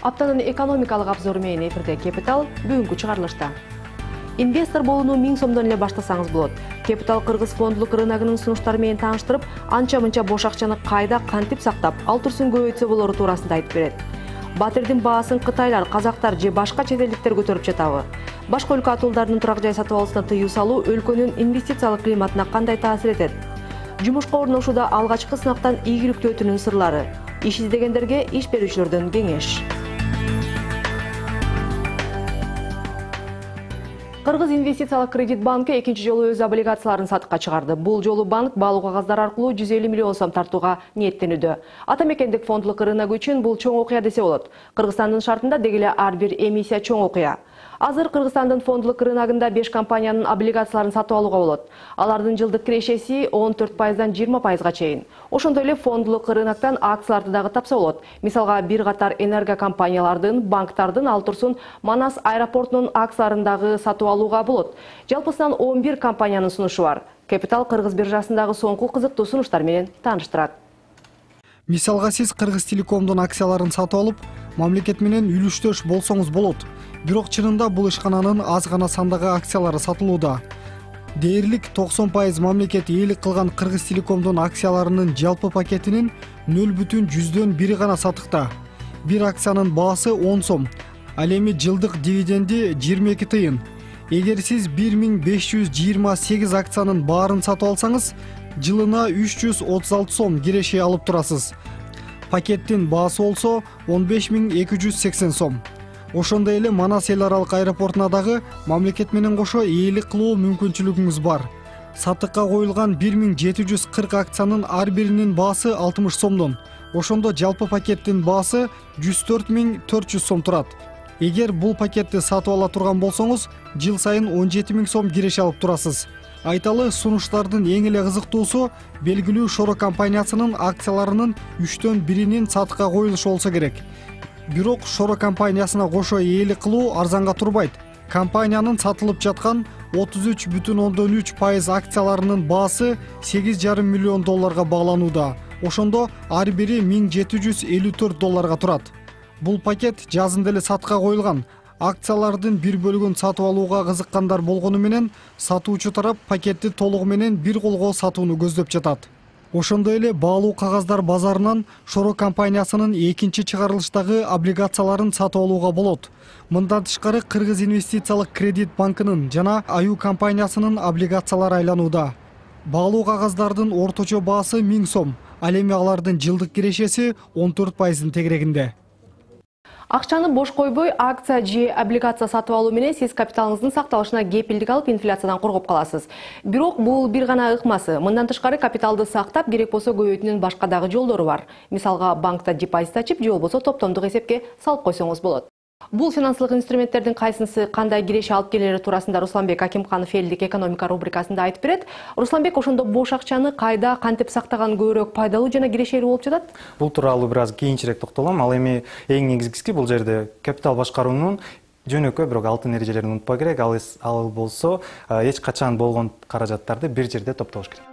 Аптанын экономикалык обзору менен эфирде Капитал бүгүнкү чыгарылышта. Инвестор болууну 1000 сомдон эле баштасаңыз болот. Капитал кыргыз фондулук рыногунун сунуштары менен тааныштырып, анча-мынча бош акчаны кайда кантип сактап, ал турсун көбөйтсө болору туурасында айтып берет. Батирдин баасын кытайлар, казактар же башка чет элдиктер көтөрүп жатабы? Башка өлкө атуулдарынын турак жай сатып алуусуна тыюу салуу өлкөнүн инвестициялык климатына кандай таасир этет? Жумушка орношууда алгачкы сынактан ийгиликтүү өтүүнүн сырлары. Иш издегендерге иш берүүчүлөрдөн кеңеш. Кыргыз инвестициялык кредит банкы экинчи жолу өз облигацияларын сатыкка чыгарды. Бул жолу банк баалуу кагаздар аркылуу 150 миллион сом тартууга ниеттенүүдө. Ата мекендик фондулук рынок үчүн бул чоң окуя десе болот. Кыргызстандын шартында дегеле ар бир эмиссия чоң окуя. Азыр Кыргызстандын фондулук рыногунда 5 компаниянын облигацияларын сатып алууга болот. Алардын жылдык кирешеси 14%дан 20%га чейин. Ошондой эле фондулук рыноктон акцияларды дагы тапса болот. Мисалга бир катар энерго компаниялардын, банктардын, ал турсун Манас аэропортунун акцияларын дагы сатып алууга болот. Жалпысынан 11 компаниянын сунушу бар. Капитал Кыргыз биржасындагы соңку кызыктуу сунуштар менен тааныштырат. Мисалга сиз Кыргыз Телекомдун акцияларын сатып алып, мамлекет менен үлүштөш болсоңуз болот. Бирок чынында бул ишкананын аз гана сандагы акциялары сатылууда. Дээрлик 90% мамлекет ээлик кылган Кыргыз Телекомдун акцияларынын жалпы пакетинин 0,1 гана сатыкта. Бир акциянын баасы 10 сом. Ал эми жылдык дивиденди 22 тыйын. Эгер сиз 1528 акциянын баарын сатып алсаңыз, жылына 336 сом киреше алып турасыз. Пакеттин баасы болсо 15280 сом. Ошондой эле Манас эл аралык аэропортуна дагы мамлекет менен кошо ээлик кылуу мүмкүнчүлүгүңүз бар. Сатыкка коюлган 1740 акциянын ар биринин баасы 60 сомдон. Ошондо жалпы пакеттин баасы 104400 сом турат. Эгер бул пакетти сатып ала турган болсоңуз, жыл сайын 17000 сом киреше алып турасыз. Айталы, сунуштардын эң эле кызыктуусу белгилүү Шоро компаниясынын акцияларынын 3төн биринин сатыкка коюлушу болсо керек. Бирок Шоро компаниясына кошо ээлик кылуу арзанга турбайт. Компаниянын сатылып жаткан 33,3% акцияларынын баасы 8,5 миллион долларга багланууда. Ошондо ар бири 1754 долларга турат. Бул пакет жазында эле сатыкка коюлган. Акциялардын бир бөлүгүн сатып алууга кызыккандар болгону менен сатуучу тарап пакетти толугу менен бир колго сатууну көздөп жатат. Ошондой эле баалуу кагаздар базарынан Шоро компаниясынын экинчи чыгарылыштагы облигацияларын сатып алууга болот. Мындан тышкары Кыргыз инвестициялык кредит банкынын жана Аю компаниясынын облигациялары айланууда. Баалуу кагаздардын орточо баасы 1000 сом, ал эми алардын жылдык кирешеси 14%-дын тегерегинде. Акчаны бош койбой, акция же облигация сатып алуу менен сиз капиталыңыздын сакталышына кепилдик алып инфляциядан коргоп каласыз. Бирок бул бир гана ыкмасы. Мындан тышкары капиталды сактап, керек болсо көбөйтүүнүн башка дагы жолдору бар. Мисалга банкта депозит ачып, же болбосо топтомдук эсепке салып койсоңуз болот. Бул финансылык инструменттердин кайсынысы кандай киреше алып келери туурасында Русланбек Акимханов элдик экономика рубрикасында айтып берет. Русланбек, ошондо бош акчаны кайда кантип сактаган көбүрөөк пайдалуу жана кирешелүү болуп жатат? Бул тууралуу бир аз кийинчерээк токтолом. Ал эми эң негизгиси бул жерде капитал башкаруунун жөнөкөй бирок алтын эрежелерин унутпоо керек. Ал болсо эч качан болгон каражаттарды бир жерде топтош керек.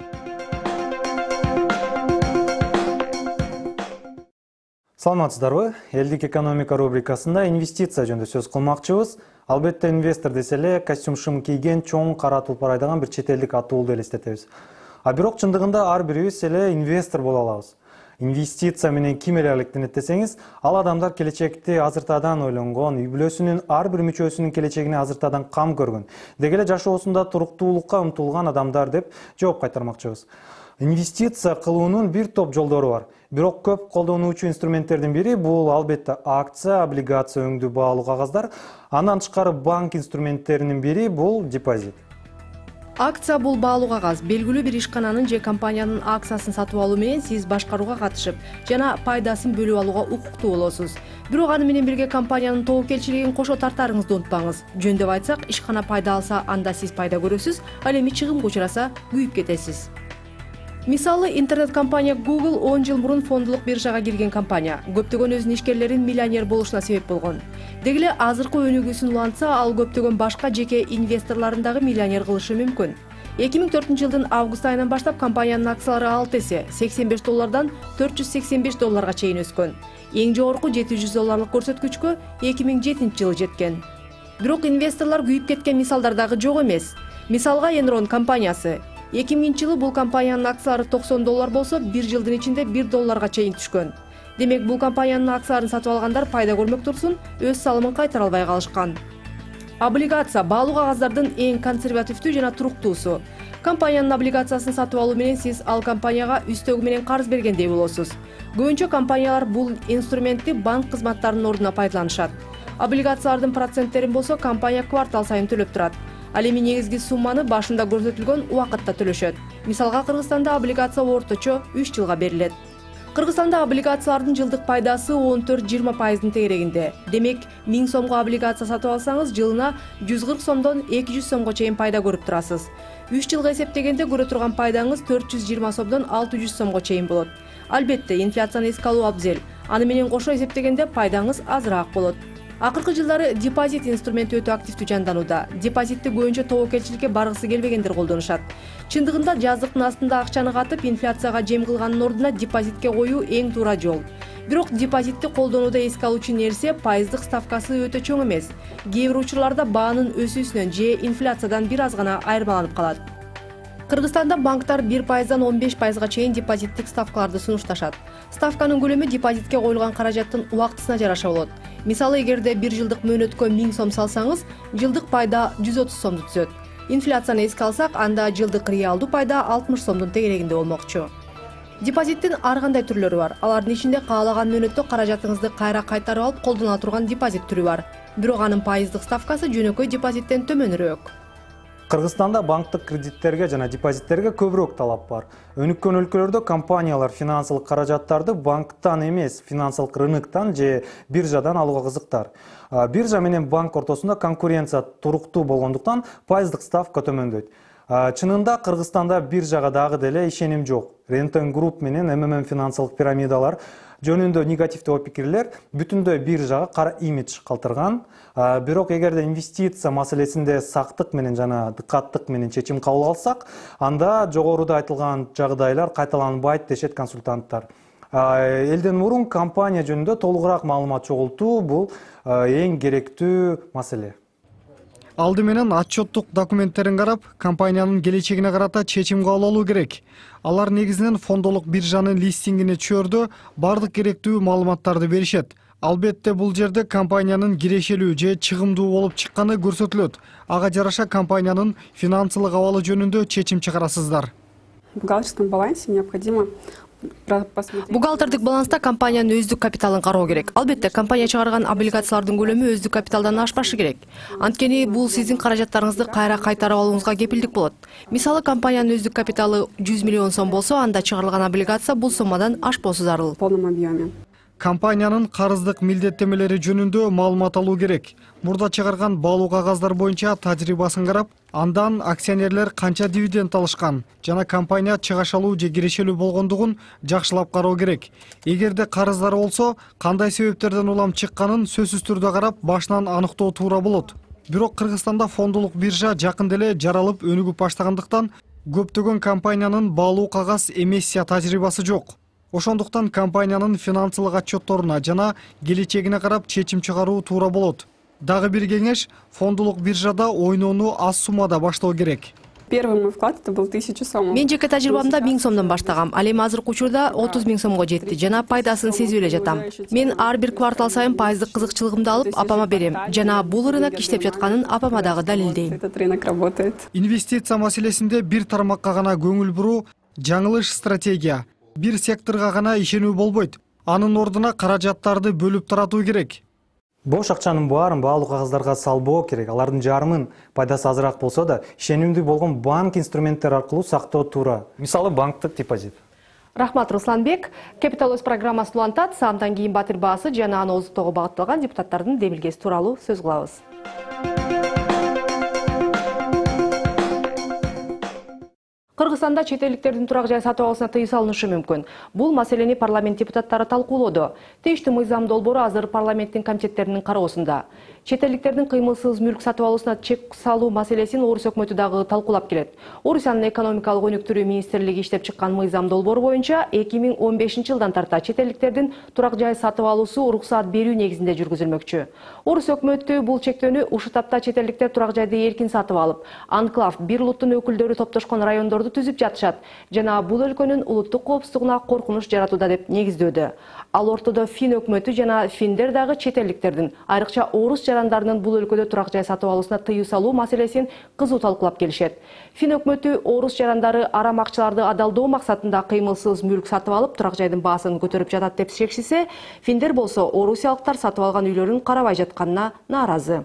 Саламатсыздарбы? Элдик экономика рубрикасында инвестиция жөнүндө сөз кылмакчыбыз. Албетте инвестор десе эле костюм-шым кийген, чоң кара tulпар айдаган бир чет элдик атуулду элестетебиз. А бирок чындыгында ар бирибиз эле инвестор боло алабыз. Инвестиция менен ким эле алектенет десеңиз, ал адамдар келечекти азыртадан ойлонгон, үй бүлөсүнүн ар бир мүчөсүнүн келечегине азыртадан кам көргөн, деги эле жашоосунда туруктуулукка умтулган адамдар деп жооп кайтармакчыбыз. Инвестиция кылуунун бир топ жолдору бар. Бирок көп колдонуучу инструменттердин бири бул албетте акция, облигация өңдүү баалуу кагаздар. Андан тышкары банк инструменттеринин бири бул депозит. Акция бул баалуу кагаз. Белгилүү бир ишкананын же компаниянын акциясын сатып алуу менен сиз башкарууга катышып жана пайдасын бөлүп алууга укуктуу болосуз. Бирок аны менен бирге компаниянын тобокелчилигин кошо тартаарыңызды унутпаңыз. Жөндөп айтсак, ишкана пайда алса, анда сиз пайда көрөсүз, ал эми чыгымга учураса, күйүп кетесиз. Мисалы, интернет-компания Google 10 жыл мурун фондулук биржага кирген компания. Көптөгөн өзүнүн ишкерлерин миллионер болушуна себеп болгон. Деги эле азыркы өнүгүүсүн улантса, ал көптөгөн башка жеке инвесторлорун дагы миллионер кылышы мүмкүн. 2004 жылдын август айынан баштап компаниянын акциялары 6 эсе, $85 485 чейин өскөн. Эң жогорку $700 көрсөткүчкө 2007-жылы жеткен. Бирок инвесторлор күйүп кеткен мисалдар дагы жок эмес. Мисалга Enron компаниясы 2000-жылы бул компаниянын акциялары $90 болсо, 1 жылдын ичинде $1 чейин түшкөн. Демек, бул компаниянын акцияларын сатып алгандар пайда көрмөк турсун, өз салымын кайтара албай калышкан. Облигация баалуу кагаздардын эң консервативдүү жана туруктуусу. Компаниянын облигациясын сатып алуу менен сиз ал компанияга үстөгү менен карыз бергендей болосуз. Көбүнчө компаниялар бул инструментти банк кызматтарынын ордуна пайдаланышат. Облигациялардын проценттерин болсо компания квартал сайын төлөп турат. Ал эми негизги сумманы башында көрсөтүлгөн убакытта төлөшөт. Мисалга, Кыргызстанда облигация орточо 3 жылга берилет. Кыргызстанда облигациялардын жылдык пайдасы 14-20% тегерегинде. Демек, 1000 сомго облигация сатып алсаңыз, жылына 140 сомдон 200 сомго чейин пайда көрүп турасыз. 3 жылга эсептегенде көрө турган пайдаңыз 420 сомдон 600 сомго чейин болот. Албетте, инфляцияны эске алуу абзел. Аны менен кошо эсептегенде пайдаңыз азыраак болот. Акыркы жылдары депозит инструменти өтө активдүү жанданууда. Депозитти көбүнчө тобокелчиликке баргысы келбегендер колдонушат. Чындыгында жаздыктын астында акчаны катып, инфляцияга жем кылганын ордуна депозитке коюу эң туура жол. Бирок депозитти колдонууда эске алуучу нерсе пайыздык ставкасы өтө чоң эмес. Кээ бир учурларда баанын өсүүсүнөн же инфляциядан бир аз гана айырмаланып калат. Кыргызстанда банктар 1%дан 15%га чейин депозиттик ставкаларды сунушташат. Ставканын көлөмү депозитке коюлган каражаттын убактысына жараша болот. Мисалы, эгерде 1 жылдык мөөнөткө 1000 сом салсаңыз, жылдык пайда 130 сомду түзөт. Инфляцияны эске алсак, анда жылдык реалдуу пайда 60 сомдун тегерегинде болмокчу. Депозиттин ар кандай түрлөрү бар. Алардын ичинде каалаган мөөнөттө каражатыңызды кайра кайтарып алып колдоно турган депозит түрү бар. Бирок анын пайыздык ставкасы жөнөкөй депозиттен төмөнүрөөк. Кыргызстанда банктык кредиттерге жана депозиттерге көбүрөөк талап бар. Өнүккөн өлкөлөрдө компаниялар финансылык каражаттарды банктан эмес, финансылык рыноктан же биржадан алууга кызыктар. Биржа менен банк ортосунда конкуренция туруктуу болгондуктан пайыздык ставка төмөндөйт. Чынында Кыргызстанда биржага дагы деле ишеним жок. Рентен Групп менен МММ финансылык пирамидалар жөнүндө негативдүү пикирлер бүтүндөй биржага кара имидж калтырган. Бирок эгерде инвестиция маселесинде сактык менен жана дыкаттык менен чечим кабыл алсак, анда жогоруда айтылган жагдайлар кайталанбайт дешет консультанттар. Элден мурун компания жөнүндө толугураак маалымат чогултуу бул эң керектүү маселе. Алды менен отчеттук документтерин карап, компаниянын келечегине карата чечим кабыл алуу керек. Алар негизинен фондолук биржанын листингине түшөрдө бардык керектүү маалыматтарды беришет. Албетте бул жерде компаниянын кирешелүү же чыгымдуу болуп чыкканы көрсөтүлөт. Ага жараша компаниянын финансылык абалы жөнүндө чечим чыгарасыздар. В бухгалтерском балансе необходимо Бухгалтердик баланста компаниянын өздүк капиталын кароо керек. Албетте, компания чыгарган облигациялардын көлөмү өздүк капиталдан ашпашы керек. Анткени бул сиздин каражаттарыңызды кайра кайтарып алууңузга кепилдик болот. Мисалы, компаниянын өздүк капиталы 100 миллион сом болсо, анда чыгарылган облигация бул суммадан ашпоосу зарыл. в полном объеме. Компаниянын карыздык милдеттемелери жөнүндө маалымат алуу керек. Мурда чыгарган баалуу кагаздар боюнча тажрыйбасын карап, андан акционерлер канча дивиденд алышкан жана компания чыгашалуу же кирешелүү болгондугун жакшылап кароо керек. Эгерде карыздары болсо, кандай себептерден улам чыкканын сөзсүз түрдө карап, башынан аныктоо туура болот. Бирок Кыргызстанда фондолук биржа жакын деле жаралып өнүгүп баштагандыктан, көптөгөн компаниянын баалуу кагаз эмиссия тажрыйбасы жок. Ошондуктан компаниянын финансылык отчетторуна жана келечегине карап чечим чыгаруу туура болот. Дагы бир кеңеш, фондолук биржада ойноону аз суммада баштоо керек. Первый мой вклад это был 1000 сом. Мен жеке тажрыйбамда 1000 сомдон баштагам. Ал эми азыркы учурда 30 000 сомго жетти жана пайдасын сезип эле жатам. Мен ар бир квартал сайын пайыздык кызыкчылыгымды алып апама берем. Жана бул рынок иштеп жатканын апама дагы далилдейм. Этот рынок работает. Инвестиция маселесинде бир тармакка гана көңүл буруу жаңылыш стратегия. Бир секторга гана ишенүү болбойт. Анын ордуна каражаттарды бөлүп таратуу керек. Бош акчанын баарын баалуу кагаздарга салбоо керек. Алардын жарымын пайдасы азыраак болсо да, ишенимдүү болгон банк инструменттер аркылуу сактоо туура. Мисалы, банктык депозит. Рахмат, Русланбек. Капитал өз программасын улантат. Саамдан кийин батир баасы жана аны ооздуктоого багытталган депутаттардын демилгеси тууралуу сөз кылабыз. Кыргызстанда чет элдиктердин турак жай сатып алуусуна тыюу салынышы мүмкүн. Бул маселени парламент депутаттары талкуулоду. Тийиштүү мыйзам долбоору азыр парламенттин комитеттеринин кароосунда. Чет элдиктердин кыймылсыз мүлк сатып алуусуна чек салуу маселесин Орус өкмөтү дагы талкуулап келет. Орусиянын экономикалык өнүктүрүү министрлиги иштеп чыккан мыйзам долбоору боюнча 2015 жылдан тарта чет элдиктердин турак жай сатып алуусу уруксаат берүү негизинде жүргүзүлмөкчү. Орус өкмөтү бул чектөөнү ушул тапта чет элдиктер турак жайды эркин сатып алып, анклав бир улуттун өкүлдөрү топтошкон райондорду түзүп жатышат жана бул өлкөнүн улуттук коопсуздугуна коркунуч жаратууда деп негиздөөдө. Ал ортодо фин өкмөтү жана финдер дагы чет элдиктердин, айрыкча орус жарандарынын бул өлкөдө турак жай сатып алуусуна тыюу салуу маселесин кызуу талкуулап келишет. Фин өкмөтү орус жарандары арам акчаларды адалдоо максатында кыймылсыз мүлк сатып алып, турак жайдын баасын көтөрүп жатат деп шекшисе, финдер болсо орусиялыктар сатып алган үйлөрүн карабай жатканына нааразы.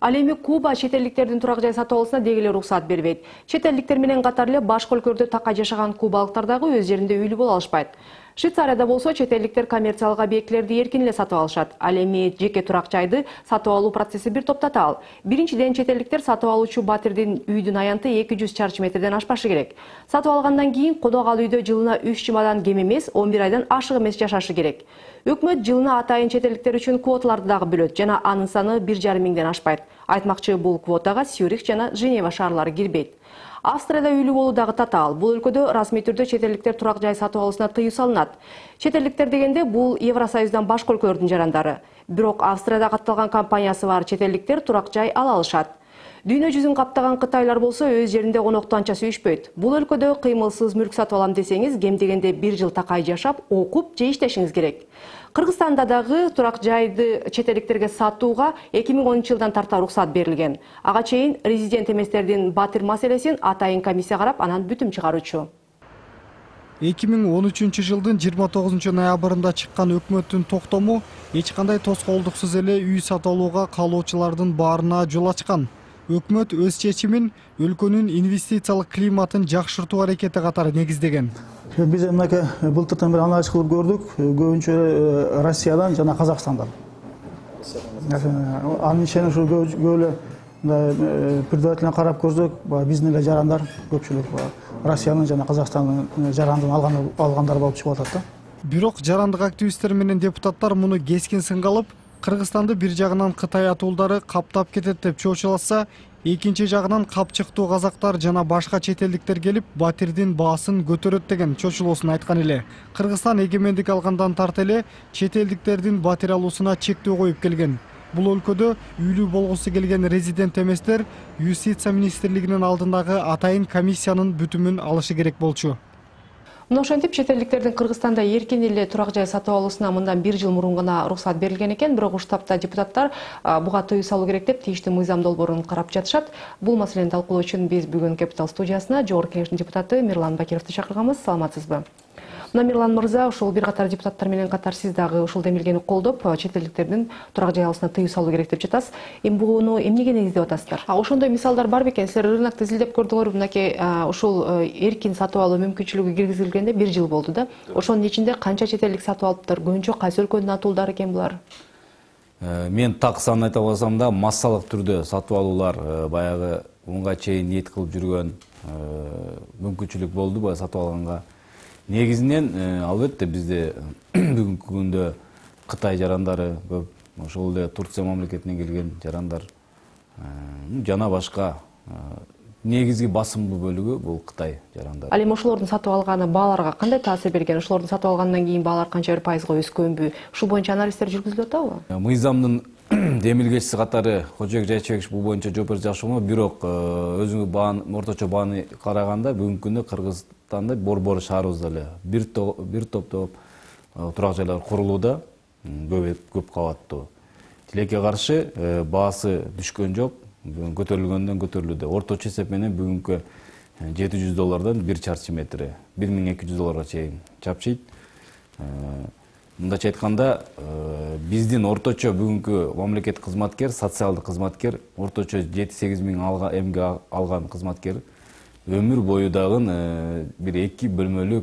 Ал эми Куба чет элдиктердин турак жай сатып алуусуна деги эле уруксаат бербейт. Чет элдиктер менен катар эле башка өлкөлөрдө такай жашаган кубалыктар дагы өз жеринде үйлүү боло алышпайт. Швейцарияда болсо чет элдиктер коммерциялык объектилерди эркин эле сатып алышат. Ал эми жеке турак жайды сатып алуу процесси бир топ татаал. Биринчиден, чет элдиктер сатып алуучу батирдин үйдүн аянты 200 чарчы метрден ашпашы керек. Сатып алгандан кийин кодок ал үйдө жылына 3 жумадан кем эмес 11 айдан ашык эмес жашашы керек. Өкмөт жылына атайын чет элдиктер үчүн квоталарды дагы бөлөт жана анын саны 1,5 миңден ашпайт. Айтмакчы, бул квотага Цюрих жана Женева шаарлары кирбейт. Австрияда үйлүү болуу дагы татаал. Бул өлкөдө расмий түрдө чет элдиктер турак жай сатып алуусуна тыюу салынат. Чет элдиктер дегенде бул Евросоюздан башка өлкөлөрдүн жарандары. Бирок Австрияда катталган компаниясы бар чет элдиктер турак жай ала алышат. Дүйнө жүзүн каптаган кытайлар болсо өз жеринде конокту анча сүйүшпөйт. Бул өлкөдө кыймылсыз мүлк сатып алам десеңиз, кем дегенде 1 жыл такай жашап, окуп же иштешиңиз керек. Кыргызстанда дагы турак жайды чет элдиктерге сатууга 2010 жылдан тарта уруксаат берилген. Ага чейин резидент эместердин батир маселесин атайын комиссия карап, анан бүтүм чыгаруучу. 2013 жылдын 29 ноябрында чыккан өкмөттүн токтому эч кандай тоскоолдуксуз эле үй сатып алууга каалоочулардын баарына жол ачкан. Өкмөт өз чечимин өлкөнүн инвестициялык климатын жакшыртуу аракети катары негиздеген. Биз мынакей былтыртан бери анализ кылып көрдүк, көбүнчө Россиядан жана Казакстандан. Анын ичинен ушу көп эле предварительно карап көрсөк, биздин эле жарандар көпчүлүк Россиянын жана Казакстандын жарандын алгандар болуп чыгып атат да. Бирок жарандык активисттер менен депутаттар муну кескин сынга алып, Кыргызстанды бир жагынан Кытай атуулдары каптап кетет деп чоочулатса, экинчи жагынан капчыктуу казактар жана башка чет элдиктер келип батирдин баасын көтөрөт деген чочулоосун айткан эле. Кыргызстан эгемендик алгандан тарта эле чет элдиктердин батир алуусуна чектөө коюп келген. Бул өлкөдө үйлүү болгусу келген резидент эместер Юстиция министрлигинин алдындагы атайын комиссиянын бүтүмүн алышы керек болчу. Мына ошентип чет элдиктердин Кыргызстанда эркин эле турак жай сатып алуусуна мындан 1 жыл мурун гана уруксаат берилген экен, бирок ушул тапта депутаттар буга тыюу салуу керек деп тийиштүү мыйзам долбоорун карап жатышат. Бул маселени талкуулоо үчүн биз бүгүн Капитал студиясына Жогорку Кеңештин депутаты Мирлан Бакировду чакырганбыз. Саламатсызбы? Мына Мирлан мырза, ушул бир катар депутаттар менен катар сиз дагы ушул демилгени колдоп, чет элдиктердин турак жай алуусуна тыюу салуу керек деп жатасыз. Эми буну эмнеге негиздеп атасыздар? Ошондой мисалдар бар бекен? Силер рынокто изилдеп көрдүңөр, мынакей ушул эркин сатып алуу мүмкүнчүлүгү киргизилгенде 1 жыл болду да. Ошонун ичинде канча чет элдик сатып алыптыр? Көбүнчө кайсы өлкөнүн атуулдары экен булар? Мен так санын айта алсам да, массалык түрдө сатып алуулар баягы унга чейин ниет кылып жүргөн мүмкүнчүлүк болду баягы сатып алганга. Негизинен албетте бизде бүгүнкү күндө Кытай жарандары көп, ошол эле Турция мамлекетинен келген жарандар жана башка негизги басымдуу бөлүгү бул Кытай жарандары. Ал эми ошолордун сатып алганы бааларга кандай таасир берген? Ошолордун сатып алгандан кийин баалар канча бир пайызга өскөнбү? Ушул боюнча анализдер жүргүзүлүп атабы? Мыйзамдын демилгечиси катары Кожобек Жайчебекович бул боюнча жооп берип жакшы, бирок өзүңүз бааны, орточо бааны караганда бүгүнкү күндө Кыргызстанда борбор шаарыбызда эле бир топ турак жайлар курулууда, көп кабаттуу. Тилекке каршы баасы түшкөн жок, көтөрүлгөндөн көтөрүлүүдө. Орточо эсеп менен бүгүнкү $700 1 чарчы метри, $1200 чейин чапчыйт. Мындача айтканда, биздин орточо бүгүнкү мамлекет кызматкер, социалдык кызматкер, орточо 7-8 миң эмгек алган кызматкер өмүр бою дагы бир 2 бөлмөлүү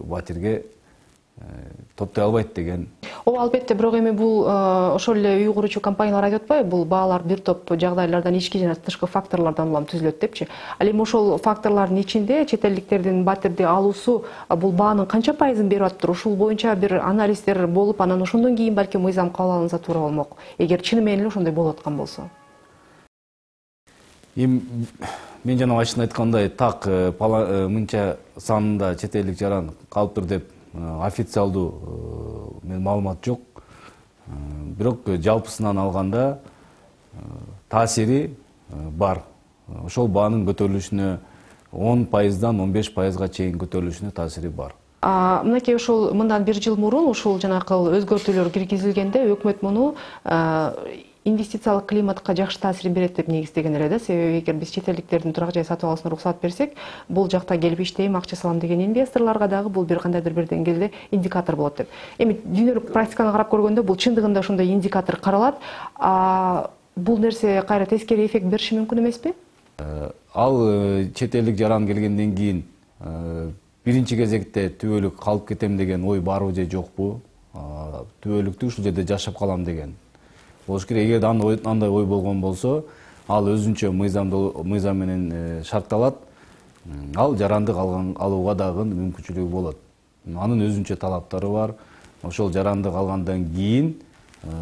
батирге топтой албайт деген. Ооба, албетте, бирок эми бул ошол эле үй куручу компаниялар айтып атпайбы, бул баалар бир топ жагдайлардан ички жана тышкы факторлордон улам түзүлөт депчи. Ал эми ошол факторлордун ичинде чет элдиктердин батирди алуусу бул баанын канча пайызын берип атыптыр? Ушул боюнча бир анализдер болуп, анан ошондон кийин балким мыйзам кабыл алынса туура болмок, эгер чыны менен эле ошондой болуп аткан болсо. Мен жана башында айткандай, так мынча санында чет элдик жаран калыптыр деп официалдуу маалымат жок. Бирок жалпысынан алганда таасири бар. Ошол баанын көтөрүлүшүнө 10%дан 15%га чейин көтөрүлүшүнө таасири бар. Мынакей ушул мындан бир жыл мурун ушул жанакы өзгөртүүлөр киргизилгенде өкмөт муну инвестициялык климатка жакшы таасирин берет деп негиздеген эле да. Себеби эгер биз чет элдиктердин турак жай сатып алуусуна уруксат берсек, бул жакта келип иштейм, акча салам деген инвесторлорго дагы бул бир кандайдыр бир деңгээлде индикатор болот деп. Эми дүйнөлүк практиканы карап көргөндө бул чындыгында ошондой индикатор каралат. Бул нерсе кайра тескери эффект бериши мүмкүн эмеспи? Ал чет элдик жаран келгенден кийин биринчи кезекте түбөлүк калып кетем деген ой барбы же жокпу? Түбөлүктү ушул жерде жашап калам деген болуш керек. Эгер андай ой болгон болсо, ал өзүнчө мыйзам менен шартталат. Ал жарандык алууга дагы мүмкүнчүлүгү болот. Анын өзүнчө талаптары бар. Ошол жарандык алгандан кийин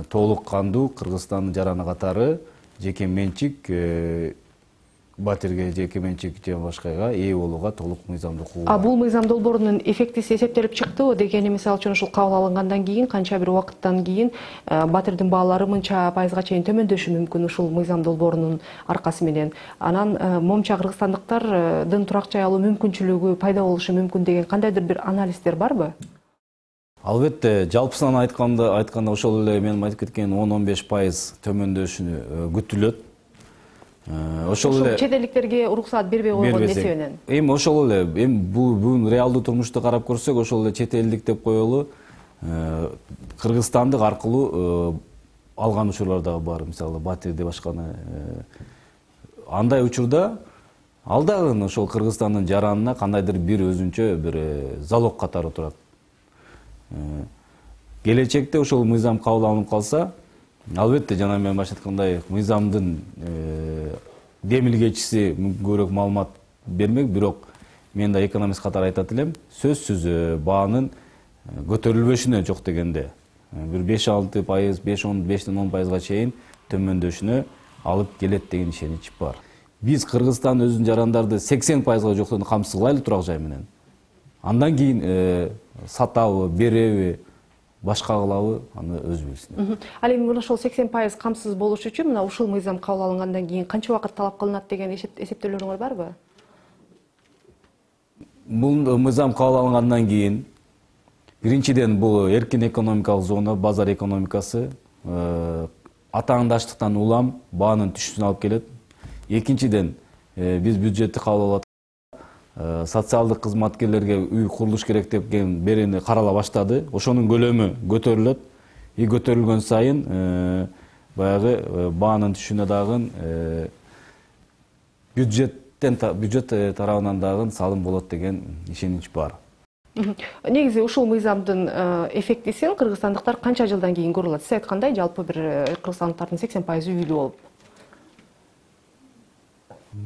толук кандуу Кыргызстандын жараны катары жеке менчик батирге, жеке менчик же башкага ээ болууга толук мыйзамдуу укугу бар. Бул мыйзам долбоорунун эффектиси эсептелип чыктыбы дегени, мисалы үчүн ушул кабыл алынгандан кийин канча бир убакыттан кийин батирдин баалары мынча пайызга чейин төмөндөшү мүмкүн ушул мыйзам долбоорунун аркасы менен. Анан момча кыргызстандыктардын турак жай алуу мүмкүнчүлүгү пайда болушу мүмкүн деген кандайдыр бир анализдер барбы? Албетте, жалпысынан айтканда ошол эле мен айтып кеткен 10-15% төмөндөшүнү күтүлөт. Ошол эле чет элдиктерге уруксаат бербей койгон несебенен. Эми ошол эле, эми бүгүн реалдуу турмушту карап көрсөк, ошол эле чет элдик деп коелу, кыргызстандык аркылуу алган учурлар дагы бар. Мисалы, батирди башканы. Андай учурда ал дагы ошол Кыргызстандын жаранына кандайдыр бир өзүнчө бир залог катары турат. Келечекте ошол мыйзам кабыл алынып калса, албетте жана мен башта айткандай мыйзамдын демилгечиси көбүрөөк маалымат бермек, бирок мен да экономист катары айтат элем, сөзсүз баанын көтөрүлбөшүнө жок дегенде бир 5-6%, 5-10%, 10%га чейин төмөндөшүнө алып келет деген ишенич бар. Биз Кыргызстан өзүнүн жарандарды 80%га жоктон камсыз кылайлы турак жай менен. Андан кийин сатабы, береби, башка кылабы, аны өзү билсин. Ал эми ошол 80% камсыз болуш үчүн мына ушул мыйзам кабыл алынгандан кийин канча убакыт талап кылынат деген эсептөөлөрүңөр барбы? Бул мыйзам кабыл алынгандан кийин биринчиден бул эркин экономикалык зона, базар экономикасы атаандаштыктан улам баанын түшүшүнө алып келет. Экинчиден биз бюджетти кабыл алып социалдык кызматкерлерге үй курулуш керек деп берени карала баштады. Ошонун көлөмү көтөрүлөт. Көтөрүлгөн сайын баягы баанын түшүнө дагы бюджет тарабынан дагы салым болот деген ишенич бар. Негизи ушул мыйзамдын эффектисин кыргызстандыктар канча жылдан кийин көрө алат? Сиз айткандай, жалпы бир кыргызстандыктардын 80% үйлүү болуп.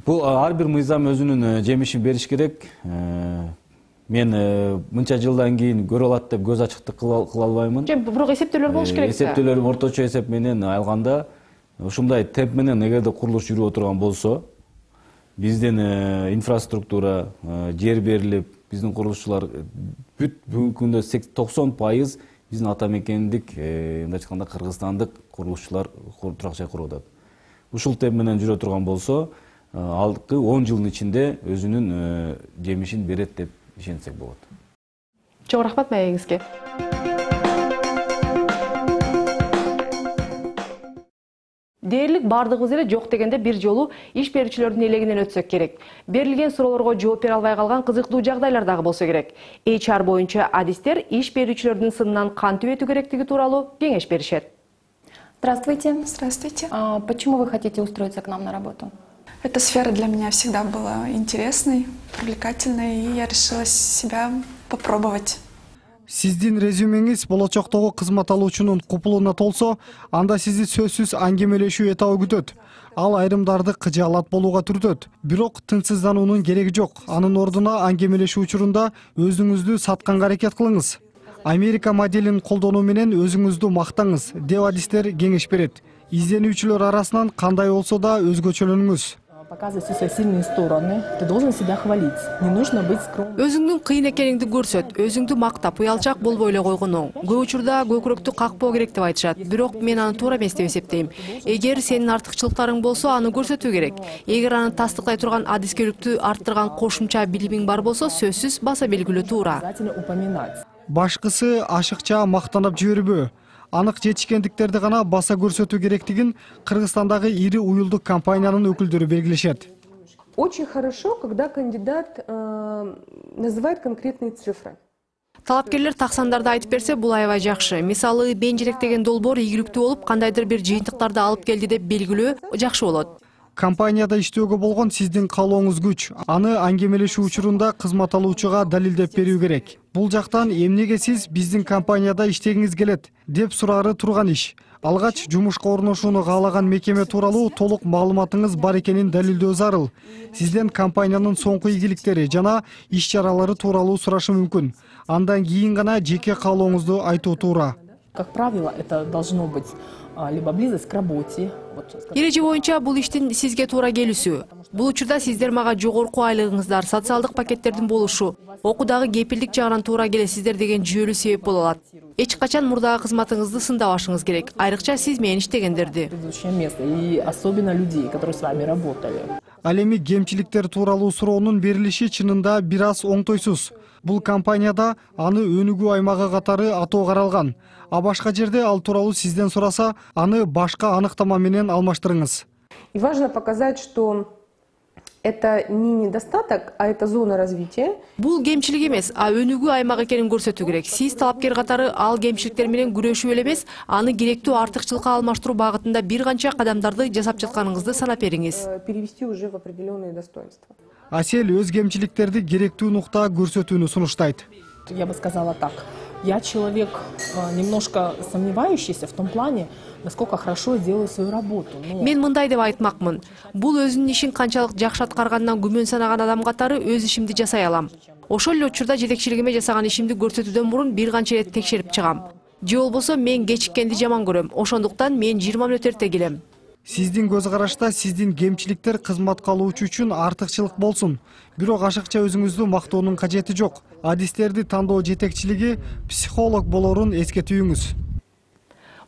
Бул ар бир мыйзам өзүнүн жемишин бериш керек. Мен мынча жылдан кийин көрө алат деп көз ачыктык кыла албаймын. Бирок эсептөөлөр болуш керек. Эсептөөлөр орточо эсеп менен алганда ушундай темп менен эгерде курулуш жүрүп отурган болсо, биздин инфраструктура, жер берилип, биздин курулушчулар бүгүнкү күндө 90% биздин ата мекендик, мындай айтканда кыргызстандык курулушчулар турак жай куруп атат. Ушул темп менен жүрө турган болсо, алдыкы 10 жылдын ичинде өзүнүн жемишин берет деп ишенсек болот. Чоң рахмат маегиңизге. Дээрлик бардыгыбыз эле жок дегенде бир жолу иш берүүчүлөрдүн элегинен өтсөк керек. Берилген суроолорго жооп бере албай калган кызыктуу жагдайлар дагы болсо керек. HR боюнча адистер иш берүүчүлөрдүн сынынан кантип өтүү керектиги тууралуу кеңеш беришет. Здравствуйте. Здравствуйте. Почему вы хотите устроиться к нам на работу? Эта сфера для меня всегда была интересной, привлекательной, и я решила себя попробовать. Сиздин резюмеңиз болочоктогу кызмат алуучунун купулуна толсо, анда сизди сөзсүз аңгемелешүү этабы күтөт. Ал айрымдарды кыжаалат болууга түртөт. Бирок тынчсыздануунун кереги жок. Анын ордуна аңгемелешүү учурунда өзүңүздү сатканга аракет кылыңыз. Америка моделин колдонуу менен өзүңүздү мактаңыз, деп адистер кеңеш берет. Изденүүчүлөр арасынан кандай болсо да өзгөчөлөнүңүз. Показывай все свои сильные стороны. Ты должен себя хвалить. Не нужно быть скромным. Өзүңдүн кыйын экениңди көрсөт, өзүңдү мактап, уялчак болбой эле койгон оң. Көп учурда көкүрөктү какпоо керек деп айтышат. Бирок мен аны туура эмес деп эсептейм. Эгер сенин артыкчылыктарың болсо, аны көрсөтүү керек. Эгер аны тастыктай турган адискерликтү арттырган кошумча билимиң бар болсо, сөзсүз баса белгилүү туура. Обязательно упоминать. Башкысы ашыкча мактанып жибербөө. Анык жетишкендиктерди гана баса көрсөтүү керектигин Кыргызстандагы ири уюлдук компаниянын өкүлдөрү белгилешет. Очень хорошо, когда кандидат называет конкретные цифры. Талапкерлер таксандарды айтып берсе, бул аябай жакшы. Мисалы, бенжирек деген долбоор ийгиликтүү болуп, кандайдыр бир жыйынтыктарды алып келди деп белгилөө жакшы болот. Компанияда иштөөгө болгон сиздин каалооңуз күч. Аны аңгемелешүү учурунда кызмат алуучуга далилдеп берүү керек. Бул жактан эмнеге сиз биздин компанияда иштегиңиз келет деп сурары турган иш. Алгач жумушка орношууну каалаган мекеме тууралуу толук маалыматыңыз бар экенин далилдөө зарыл. Сизден компаниянын соңку ийгиликтери жана иш-чаралары тууралуу сурашы мүмкүн. Андан кийин гана жеке каалооңузду айтуу туура. Как правило, это должно быть либо близость к работе. Эреже боюнча бул иштин сизге туура келүүсү. Бул учурда сиздер мага жогорку айлыгыңыздар, социалдык пакеттердин болушу, окуудагы кепилдик жагынан туура келесиздер деген жүйөлүү себеп боло алат. Эч качан мурдагы кызматыңызды сындабашыңыз керек. Айрыкча сиз менен иштегендерди. И особенно людей, которые с вами работали. Ал эми кемчиликтер тууралуу суроонун берилиши чынында бир аз оңтойсуз. Бул компанияда аны өнүгүү аймагы катары атоо каралган. А башка жерде ал тууралуу сизден сураса, аны башка аныктама менен алмаштырыңыз. И важно показать, что это не недостаток, а это зона развития. Бул кемчилик эмес, а өнүгүү аймагы экенин көрсөтүү керек. Сиз талапкер катары ал кемчиликтер менен күрөшүү эле эмес, аны керектүү артыкчылыкка алмаштыруу багытында бир канча кадамдарды жасап жатканыңызды санап бериңиз. Перевести уже в определенные достоинства. Асель өз кемчиликтерди керектүү нукта көрсөтүүнү сунуштайт. Я бы сказала так. Я человек немножко сомневающийся в том плане, насколько хорошо делаю свою работу. Мен мындай деп айтмакмын. Бул өзүнүн ишин канчалык жакшы аткаргандан күмөн санаган адам катары өз ишимди жасай алам. Ошол эле учурда жетекчилигиме жасаган ишимди көрсөтүүдөн мурун бир канча рет текшерип чыгам. Же болбосо мен кечиккенди жаман көрөм. Ошондуктан мен 20 мүнөт эрте келем. Сиздин көз карашта сиздин кемчиликтер кызматка алуучу үчүн артыкчылык болсун. Бирок ашыкча өзүңүздү мактоонун кажети жок. Адистерди тандоо жетекчилиги психолог болорун эскертүүңүз.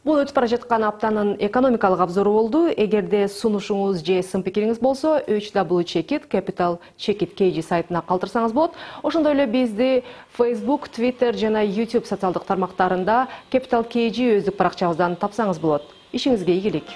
Бул өтүп бара жаткан аптанын экономикалык обзору болду. Эгерде сунушуңуз же сын пикириңиз болсо, hw.checkit.kg сайтына калтырсаңыз болот. Ошондой эле бизди Facebook, Twitter жана YouTube социалдык тармактарында Capital KG өздүк баракчабыздан тапсаңыз болот. Ишиңизге ийгилик.